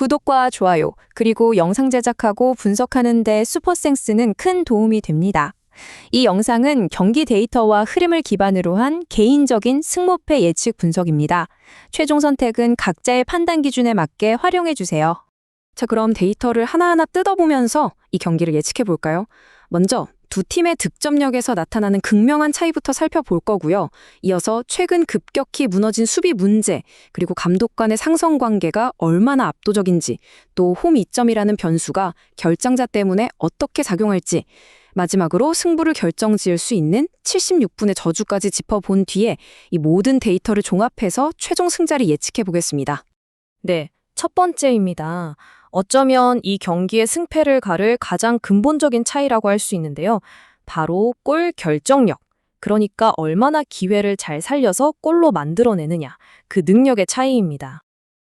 구독과 좋아요, 그리고 영상 제작하고 분석하는 데 슈퍼센스는 큰 도움이 됩니다. 이 영상은 경기 데이터와 흐름을 기반으로 한 개인적인 승모패 예측 분석입니다. 최종 선택은 각자의 판단 기준에 맞게 활용해 주세요. 자, 그럼 데이터를 하나하나 뜯어보면서 이 경기를 예측해 볼까요? 먼저 두 팀의 득점력에서 나타나는 극명한 차이부터 살펴볼 거고요. 이어서 최근 급격히 무너진 수비 문제, 그리고 감독 간의 상성 관계가 얼마나 압도적인지, 또 홈 이점이라는 변수가 결장자 때문에 어떻게 작용할지, 마지막으로 승부를 결정지을 수 있는 76분의 저주까지 짚어본 뒤에 이 모든 데이터를 종합해서 최종 승자를 예측해 보겠습니다. 네, 첫 번째입니다. 어쩌면 이 경기의 승패를 가를 가장 근본적인 차이라고 할 수 있는데요. 바로 골 결정력. 그러니까 얼마나 기회를 잘 살려서 골로 만들어내느냐. 그 능력의 차이입니다.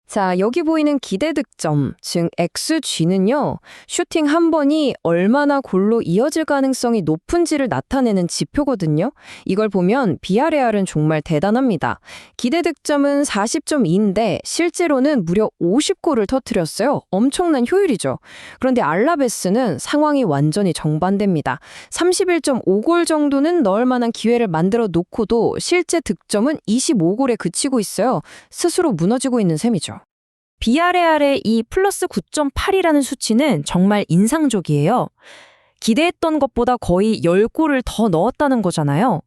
자, 여기 보이는 기대 득점, 즉 XG는요. 슈팅 한 번이 얼마나 골로 이어질 가능성이 높은지를 나타내는 지표거든요. 이걸 보면 비아레알은 정말 대단합니다. 기대 득점은 40.2인데 실제로는 무려 50골을 터뜨렸어요. 엄청난 효율이죠. 그런데 알라베스는 상황이 완전히 정반대입니다. 31.5골 정도는 넣을 만한 기회를 만들어 놓고도 실제 득점은 25골에 그치고 있어요. 스스로 무너지고 있는 셈이죠. 비아레알의 이 플러스 9.8이라는 수치는 정말 인상적이에요. 기대했던 것보다 거의 10골을 더 넣었다는 거잖아요.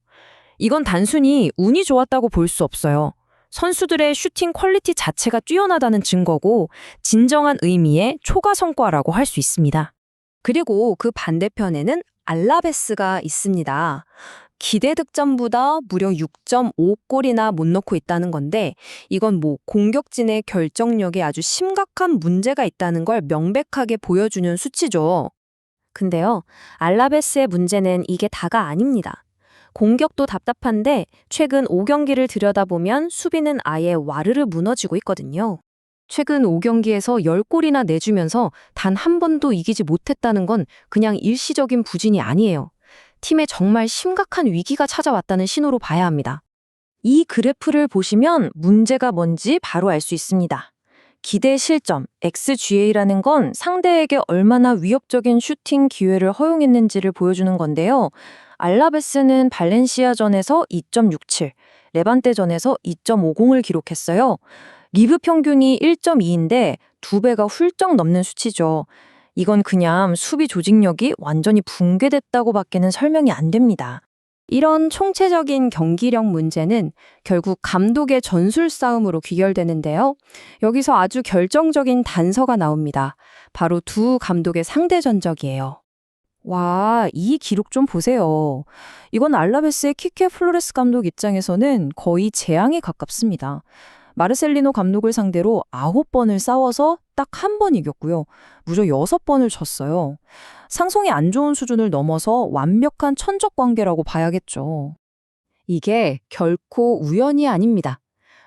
이건 단순히 운이 좋았다고 볼 수 없어요. 선수들의 슈팅 퀄리티 자체가 뛰어나다는 증거고 진정한 의미의 초과 성과라고 할 수 있습니다. 그리고 그 반대편에는 알라베스가 있습니다. 기대 득점보다 무려 6.5골이나 못 넣고 있다는 건데 이건 공격진의 결정력에 아주 심각한 문제가 있다는 걸 명백하게 보여주는 수치죠. 근데요, 알라베스의 문제는 이게 다가 아닙니다. 공격도 답답한데 최근 5경기를 들여다보면 수비는 아예 와르르 무너지고 있거든요. 최근 5경기에서 10골이나 내주면서 단 한 번도 이기지 못했다는 건 그냥 일시적인 부진이 아니에요. 팀에 정말 심각한 위기가 찾아왔다는 신호로 봐야 합니다. 이 그래프를 보시면 문제가 뭔지 바로 알 수 있습니다. 기대 실점, XGA라는 건 상대에게 얼마나 위협적인 슈팅 기회를 허용했는지를 보여주는 건데요. 알라베스는 발렌시아전에서 2.67, 레반테전에서 2.50을 기록했어요. 리그 평균이 1.2인데 2배가 훌쩍 넘는 수치죠. 이건 그냥 수비 조직력이 완전히 붕괴됐다고 밖에는 설명이 안 됩니다. 이런 총체적인 경기력 문제는 결국 감독의 전술 싸움으로 귀결되는데요. 여기서 아주 결정적인 단서가 나옵니다. 바로 두 감독의 상대 전적이에요. 와, 이 기록 좀 보세요. 이건 알라베스의 키케 플로레스 감독 입장에서는 거의 재앙에 가깝습니다. 마르셀리노 감독을 상대로 9번을 싸워서 딱 한 번 이겼고요. 무려 6번을 졌어요. 상성이 안 좋은 수준을 넘어서 완벽한 천적 관계라고 봐야겠죠. 이게 결코 우연이 아닙니다.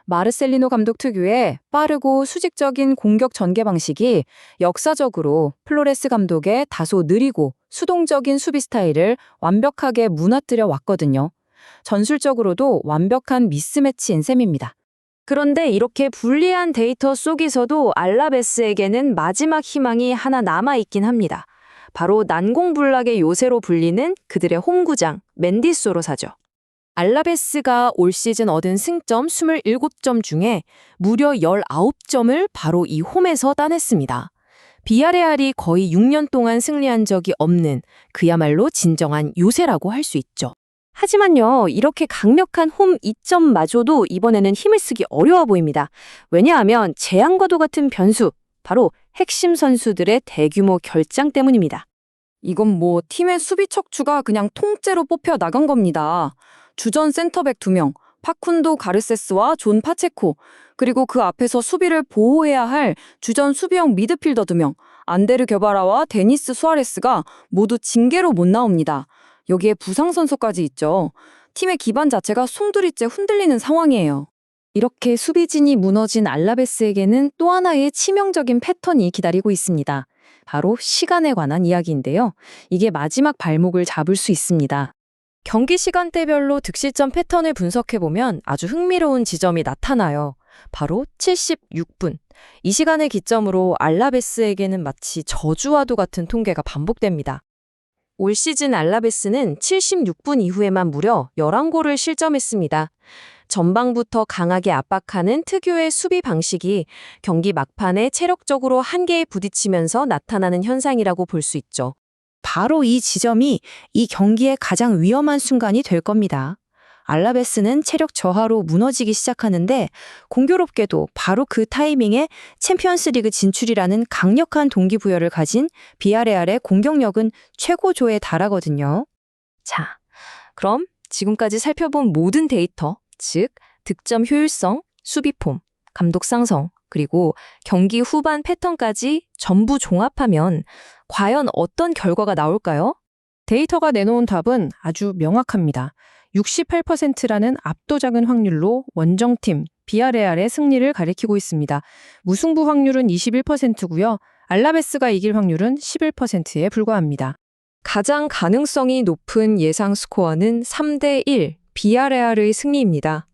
마르셀리노 감독 특유의 빠르고 수직적인 공격 전개 방식이 역사적으로 플로레스 감독의 다소 느리고 수동적인 수비 스타일을 완벽하게 무너뜨려 왔거든요. 전술적으로도 완벽한 미스매치인 셈입니다. 그런데 이렇게 불리한 데이터 속에서도 알라베스에게는 마지막 희망이 하나 남아있긴 합니다. 바로 난공불락의 요새로 불리는 그들의 홈구장 맨디소로사죠. 알라베스가 올 시즌 얻은 승점 27점 중에 무려 19점을 바로 이 홈에서 따냈습니다. 비아레알이 거의 6년 동안 승리한 적이 없는 그야말로 진정한 요새라고 할 수 있죠. 하지만요, 이렇게 강력한 홈 2점마저도 이번에는 힘을 쓰기 어려워 보입니다. 왜냐하면 재앙과도 같은 변수, 바로 핵심 선수들의 대규모 결장 때문입니다. 이건 팀의 수비 척추가 그냥 통째로 뽑혀 나간 겁니다. 주전 센터백 2명, 파쿤도 가르세스와 존 파체코, 그리고 그 앞에서 수비를 보호해야 할 주전 수비형 미드필더 2명, 안데르 겨바라와 데니스 수아레스가 모두 징계로 못 나옵니다. 여기에 부상 선수까지 있죠. 팀의 기반 자체가 송두리째 흔들리는 상황이에요. 이렇게 수비진이 무너진 알라베스에게는 또 하나의 치명적인 패턴이 기다리고 있습니다. 바로 시간에 관한 이야기인데요. 이게 마지막 발목을 잡을 수 있습니다. 경기 시간대별로 득실점 패턴을 분석해보면 아주 흥미로운 지점이 나타나요. 바로 76분, 이 시간을 기점으로 알라베스에게는 마치 저주와도 같은 통계가 반복됩니다. 올 시즌 알라베스는 76분 이후에만 무려 11골을 실점했습니다. 전방부터 강하게 압박하는 특유의 수비 방식이 경기 막판에 체력적으로 한계에 부딪히면서 나타나는 현상이라고 볼 수 있죠. 바로 이 지점이 이 경기의 가장 위험한 순간이 될 겁니다. 알라베스는 체력 저하로 무너지기 시작하는데 공교롭게도 바로 그 타이밍에 챔피언스리그 진출이라는 강력한 동기부여를 가진 비아레알의 공격력은 최고조에 달하거든요. 자, 그럼 지금까지 살펴본 모든 데이터, 즉 득점 효율성, 수비 폼, 감독 상성, 그리고 경기 후반 패턴까지 전부 종합하면 과연 어떤 결과가 나올까요? 데이터가 내놓은 답은 아주 명확합니다. 68%라는 압도적인 확률로 원정팀 비아레알의 승리를 가리키고 있습니다. 무승부 확률은 21%고요. 알라베스가 이길 확률은 11%에 불과합니다. 가장 가능성이 높은 예상 스코어는 3대1 비아레알의 승리입니다.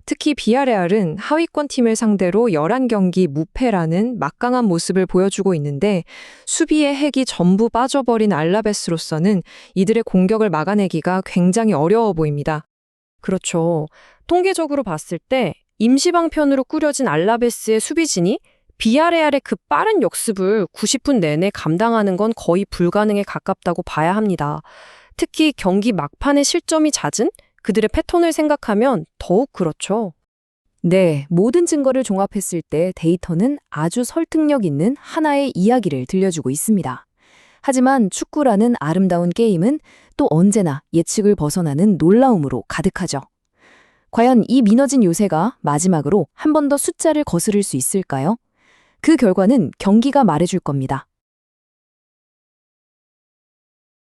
특히 비아레알은 하위권 팀을 상대로 11경기 무패라는 막강한 모습을 보여주고 있는데 수비의 핵이 전부 빠져버린 알라베스로서는 이들의 공격을 막아내기가 굉장히 어려워 보입니다. 그렇죠. 통계적으로 봤을 때 임시방편으로 꾸려진 알라베스의 수비진이 비아레알의 그 빠른 역습을 90분 내내 감당하는 건 거의 불가능에 가깝다고 봐야 합니다. 특히 경기 막판에 실점이 잦은 그들의 패턴을 생각하면 더욱 그렇죠. 네, 모든 증거를 종합했을 때 데이터는 아주 설득력 있는 하나의 이야기를 들려주고 있습니다. 하지만 축구라는 아름다운 게임은 또 언제나 예측을 벗어나는 놀라움으로 가득하죠. 과연 이 미너진 요새가 마지막으로 한 번 더 숫자를 거스를 수 있을까요? 그 결과는 경기가 말해줄 겁니다.